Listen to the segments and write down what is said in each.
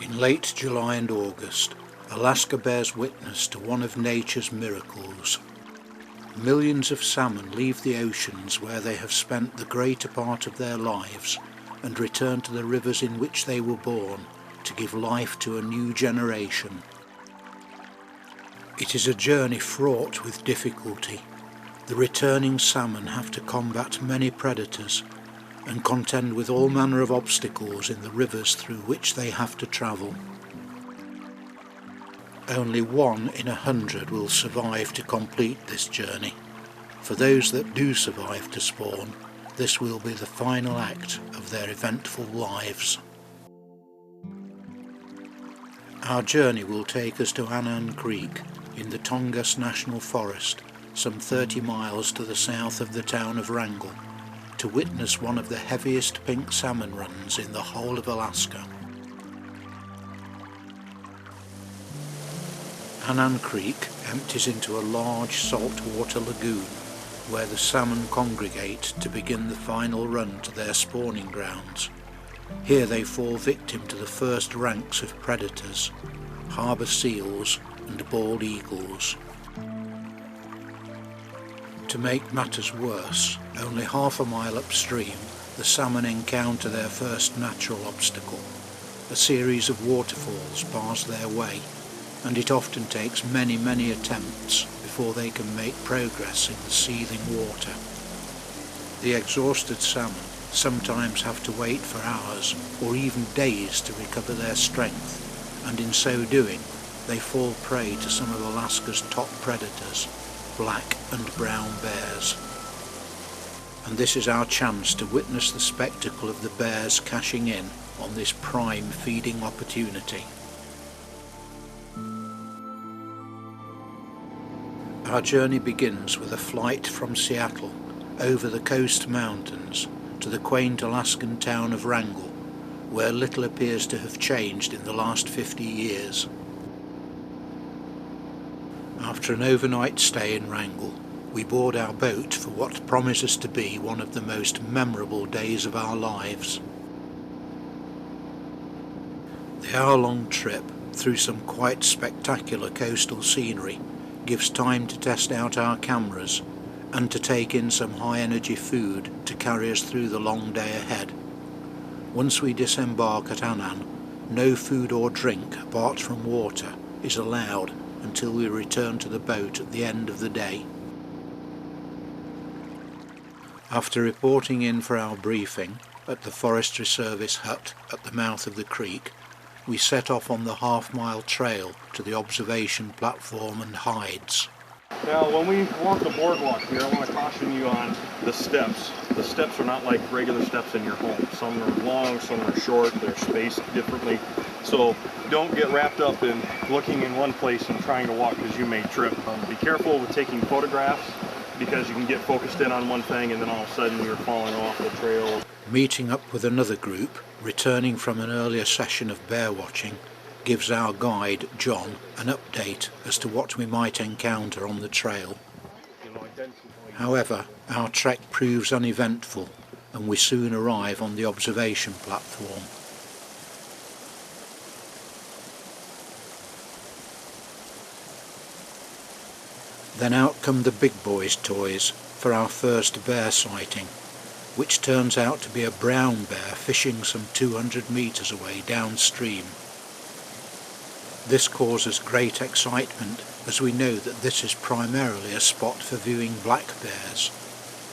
In late July and August, Alaska bears witness to one of nature's miracles. Millions of salmon leave the oceans where they have spent the greater part of their lives and return to the rivers in which they were born to give life to a new generation. It is a journey fraught with difficulty. The returning salmon have to combat many predators and contend with all manner of obstacles in the rivers through which they have to travel. Only 1 in 100 will survive to complete this journey. For those that do survive to spawn, this will be the final act of their eventful lives. Our journey will take us to Anan Creek in the Tongass National Forest, some 30 miles to the south of the town of Wrangell, to witness one of the heaviest pink salmon runs in the whole of Alaska. Anan Creek empties into a large saltwater lagoon where the salmon congregate to begin the final run to their spawning grounds. Here they fall victim to the first ranks of predators, harbour seals and bald eagles. To make matters worse, only half a mile upstream, the salmon encounter their first natural obstacle. A series of waterfalls bars their way, and it often takes many attempts before they can make progress in the seething water. The exhausted salmon sometimes have to wait for hours or even days to recover their strength, and in so doing, they fall prey to some of Alaska's top predators, black and brown bears. And this is our chance to witness the spectacle of the bears cashing in on this prime feeding opportunity. Our journey begins with a flight from Seattle over the coast mountains to the quaint Alaskan town of Wrangell, where little appears to have changed in the last 50 years. After an overnight stay in Wrangell, we board our boat for what promises to be one of the most memorable days of our lives. The hour-long trip through some quite spectacular coastal scenery gives time to test out our cameras and to take in some high-energy food to carry us through the long day ahead. Once we disembark at Anan, no food or drink apart from water is allowed until we return to the boat at the end of the day. After reporting in for our briefing at the Forestry Service hut at the mouth of the creek, we set off on the half-mile trail to the observation platform and hides. Now, when we walk the boardwalk here, I want to caution you on the steps. The steps are not like regular steps in your home. Some are long, some are short, they're spaced differently. So don't get wrapped up in looking in one place and trying to walk because you may trip. Be careful with taking photographs because you can get focused in on one thing and then all of a sudden you're falling off the trail. Meeting up with another group, returning from an earlier session of bear watching, gives our guide, John, an update as to what we might encounter on the trail. However, our trek proves uneventful and we soon arrive on the observation platform. Then out come the big boys' toys for our first bear sighting, which turns out to be a brown bear fishing some 200 metres away downstream. This causes great excitement, as we know that this is primarily a spot for viewing black bears.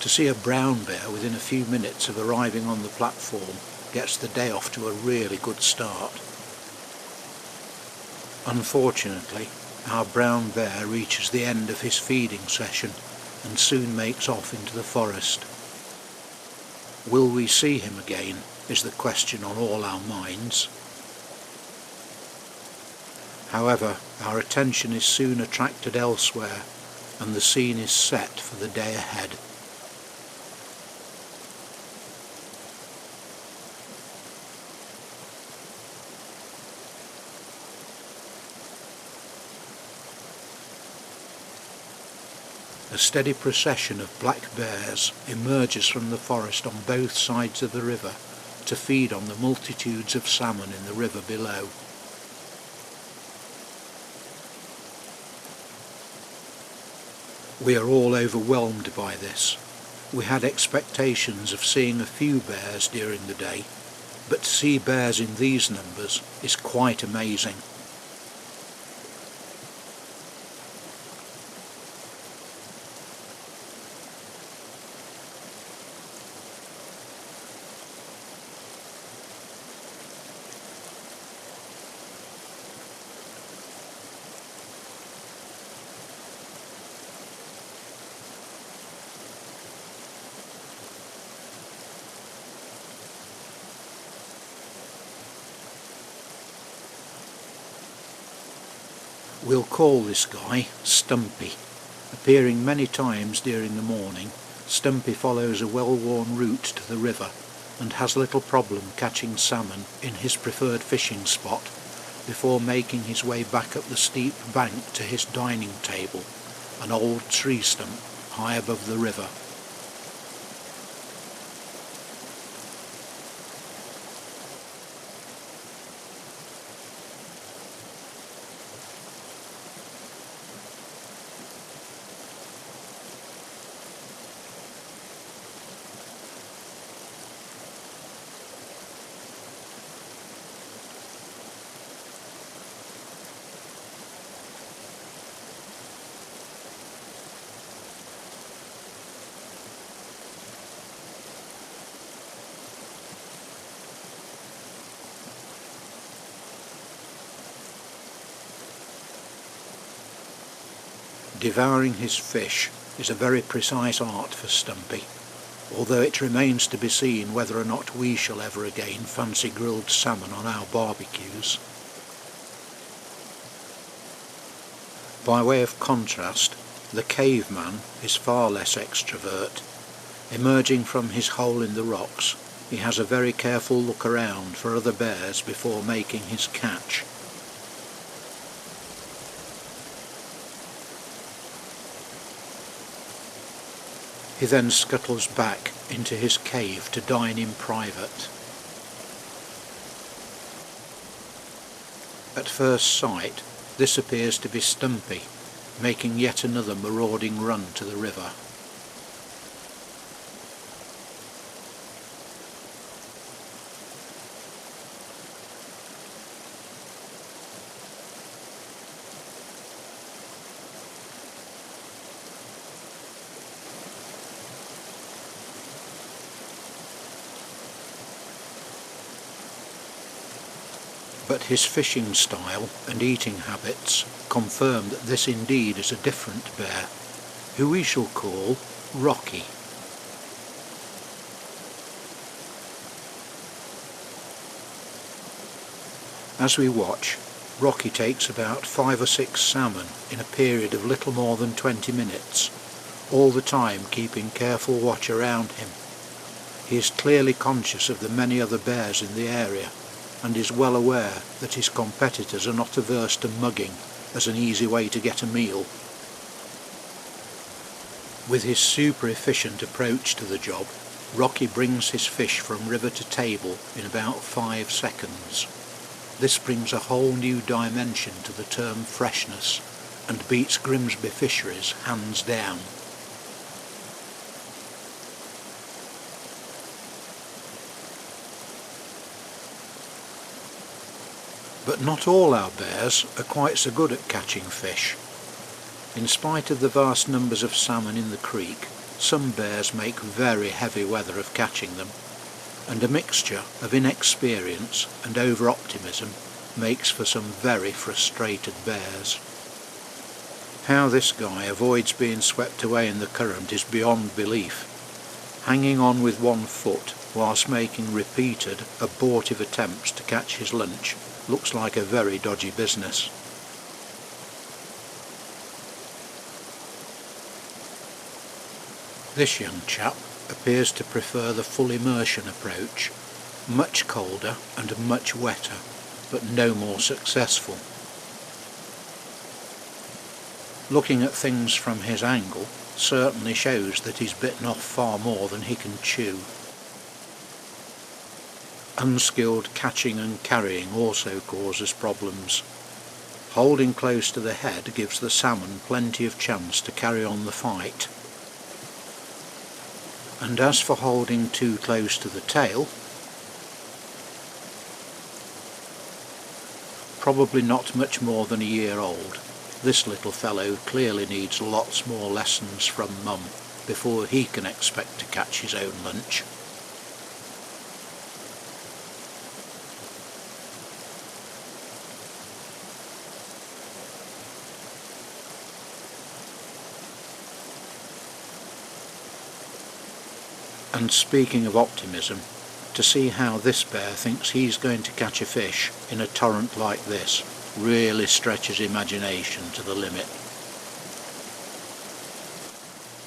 To see a brown bear within a few minutes of arriving on the platform gets the day off to a really good start. Unfortunately, our brown bear reaches the end of his feeding session and soon makes off into the forest. Will we see him again, is the question on all our minds. However, our attention is soon attracted elsewhere, and the scene is set for the day ahead. A steady procession of black bears emerges from the forest on both sides of the river to feed on the multitudes of salmon in the river below. We are all overwhelmed by this. We had expectations of seeing a few bears during the day, but to see bears in these numbers is quite amazing. We'll call this guy Stumpy. Appearing many times during the morning, Stumpy follows a well-worn route to the river and has little problem catching salmon in his preferred fishing spot before making his way back up the steep bank to his dining table, an old tree stump high above the river. Devouring his fish is a very precise art for Stumpy, although it remains to be seen whether or not we shall ever again fancy grilled salmon on our barbecues. By way of contrast, the caveman is far less extrovert. Emerging from his hole in the rocks, he has a very careful look around for other bears before making his catch. He then scuttles back into his cave to dine in private. At first sight, this appears to be Stumpy, making yet another marauding run to the river. But his fishing style and eating habits confirm that this indeed is a different bear, who we shall call Rocky. As we watch, Rocky takes about 5 or 6 salmon in a period of little more than 20 minutes, all the time keeping careful watch around him. He is clearly conscious of the many other bears in the area, and is well aware that his competitors are not averse to mugging as an easy way to get a meal. With his super efficient approach to the job, Rocky brings his fish from river to table in about 5 seconds. This brings a whole new dimension to the term freshness and beats Grimsby Fisheries hands down. But not all our bears are quite so good at catching fish. In spite of the vast numbers of salmon in the creek, some bears make very heavy weather of catching them, and a mixture of inexperience and over-optimism makes for some very frustrated bears. How this guy avoids being swept away in the current is beyond belief. Hanging on with one foot whilst making repeated, abortive attempts to catch his lunch looks like a very dodgy business. This young chap appears to prefer the full immersion approach, much colder and much wetter, but no more successful. Looking at things from his angle certainly shows that he's bitten off far more than he can chew. Unskilled catching and carrying also causes problems. Holding close to the head gives the salmon plenty of chance to carry on the fight. And as for holding too close to the tail, probably not much more than a year old, this little fellow clearly needs lots more lessons from Mum before he can expect to catch his own lunch. And speaking of optimism, to see how this bear thinks he's going to catch a fish in a torrent like this really stretches imagination to the limit.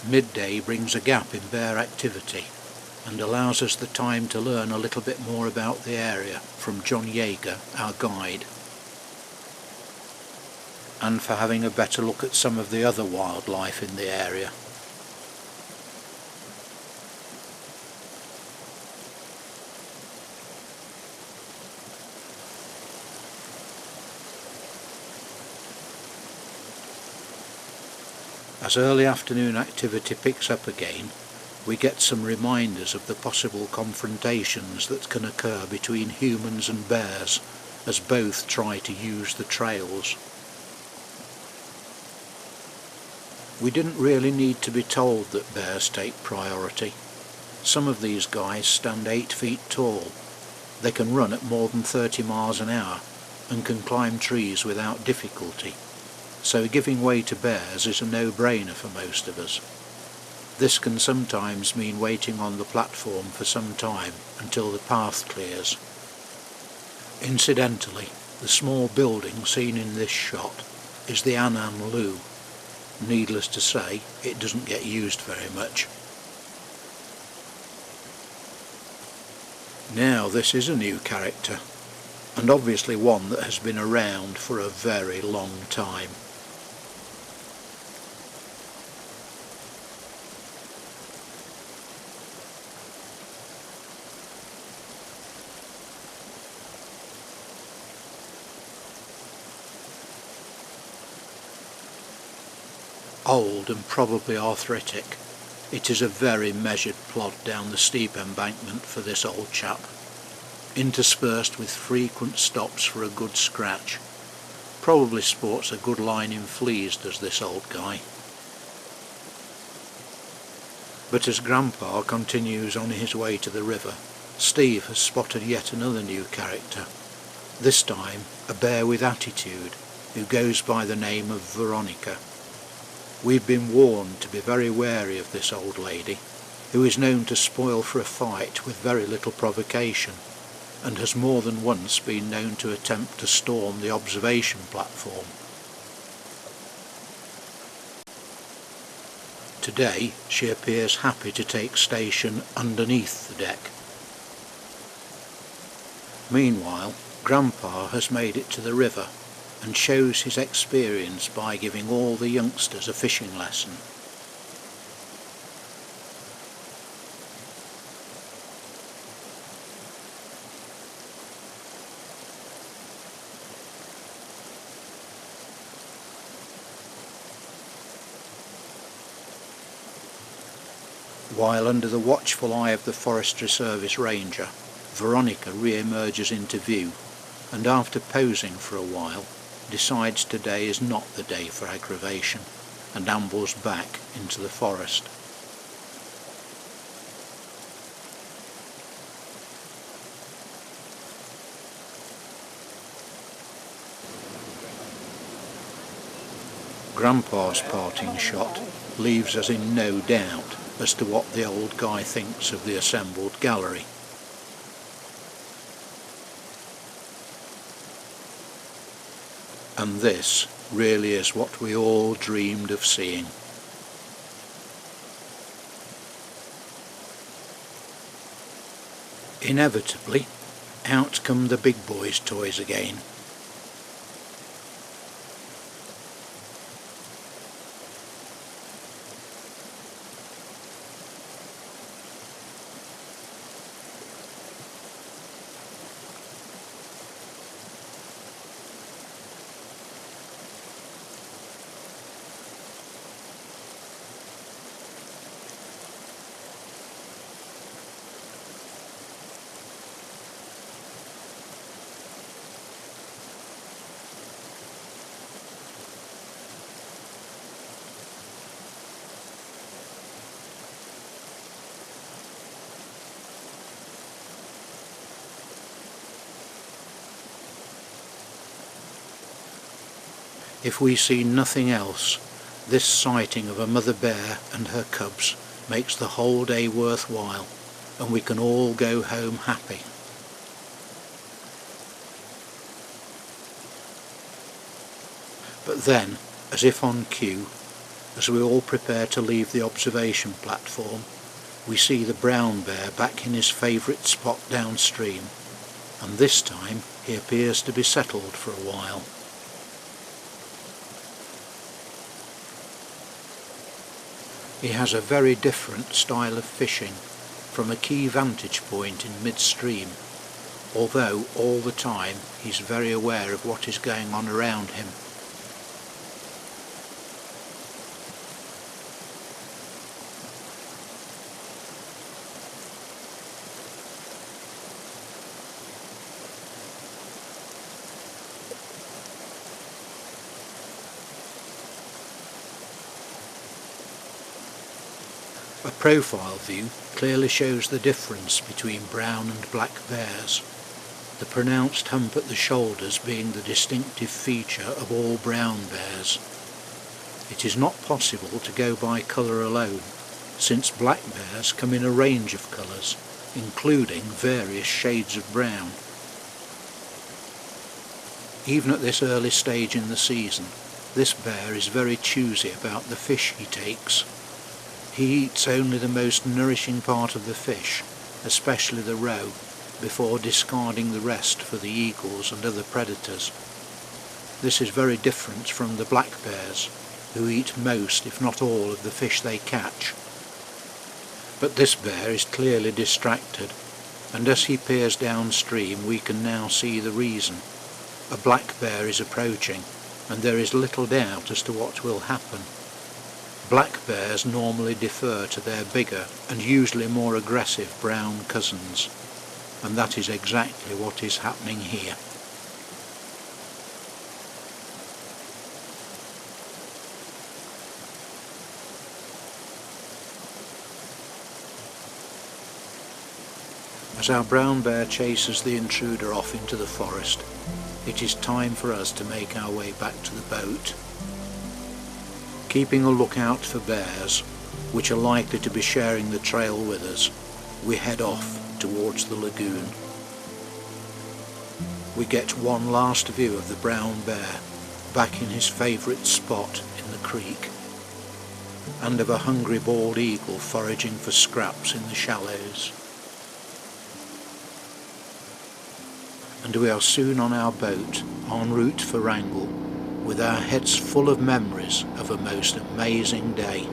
Midday brings a gap in bear activity and allows us the time to learn a little bit more about the area from John Yeager, our guide, and for having a better look at some of the other wildlife in the area. As early afternoon activity picks up again, we get some reminders of the possible confrontations that can occur between humans and bears as both try to use the trails. We didn't really need to be told that bears take priority. Some of these guys stand 8 feet tall. They can run at more than 30 miles an hour and can climb trees without difficulty. So giving way to bears is a no-brainer for most of us. This can sometimes mean waiting on the platform for some time until the path clears. Incidentally, the small building seen in this shot is the Anan loo. Needless to say, it doesn't get used very much. Now this is a new character, and obviously one that has been around for a very long time. Old and probably arthritic, it is a very measured plod down the steep embankment for this old chap, interspersed with frequent stops for a good scratch. Probably sports a good line in fleas, does this old guy. But as Grandpa continues on his way to the river, Steve has spotted yet another new character, this time a bear with attitude who goes by the name of Veronica. We've been warned to be very wary of this old lady, who is known to spoil for a fight with very little provocation, and has more than once been known to attempt to storm the observation platform. Today she appears happy to take station underneath the deck. Meanwhile, Grandpa has made it to the river and shows his experience by giving all the youngsters a fishing lesson. While under the watchful eye of the Forestry Service ranger, Veronica re-emerges into view and after posing for a while decides today is not the day for aggravation and ambles back into the forest. Grandpa's parting shot leaves us in no doubt as to what the old guy thinks of the assembled gallery. And this really is what we all dreamed of seeing. Inevitably, out come the big boys' toys again. If we see nothing else, this sighting of a mother bear and her cubs makes the whole day worthwhile, and we can all go home happy. But then, as if on cue, as we all prepare to leave the observation platform, we see the brown bear back in his favourite spot downstream, and this time he appears to be settled for a while. He has a very different style of fishing from a key vantage point in midstream, although all the time he's very aware of what is going on around him. A profile view clearly shows the difference between brown and black bears, the pronounced hump at the shoulders being the distinctive feature of all brown bears. It is not possible to go by colour alone, since black bears come in a range of colours, including various shades of brown. Even at this early stage in the season, this bear is very choosy about the fish he takes. He eats only the most nourishing part of the fish, especially the roe, before discarding the rest for the eagles and other predators. This is very different from the black bears, who eat most, if not all, of the fish they catch. But this bear is clearly distracted, and as he peers downstream we can now see the reason. A black bear is approaching, and there is little doubt as to what will happen. Black bears normally defer to their bigger and usually more aggressive brown cousins, and that is exactly what is happening here. As our brown bear chases the intruder off into the forest, it is time for us to make our way back to the boat. Keeping a lookout for bears, which are likely to be sharing the trail with us, we head off towards the lagoon. We get one last view of the brown bear, back in his favourite spot in the creek, and of a hungry bald eagle foraging for scraps in the shallows. And we are soon on our boat, en route for Wrangell, with our heads full of memories of a most amazing day.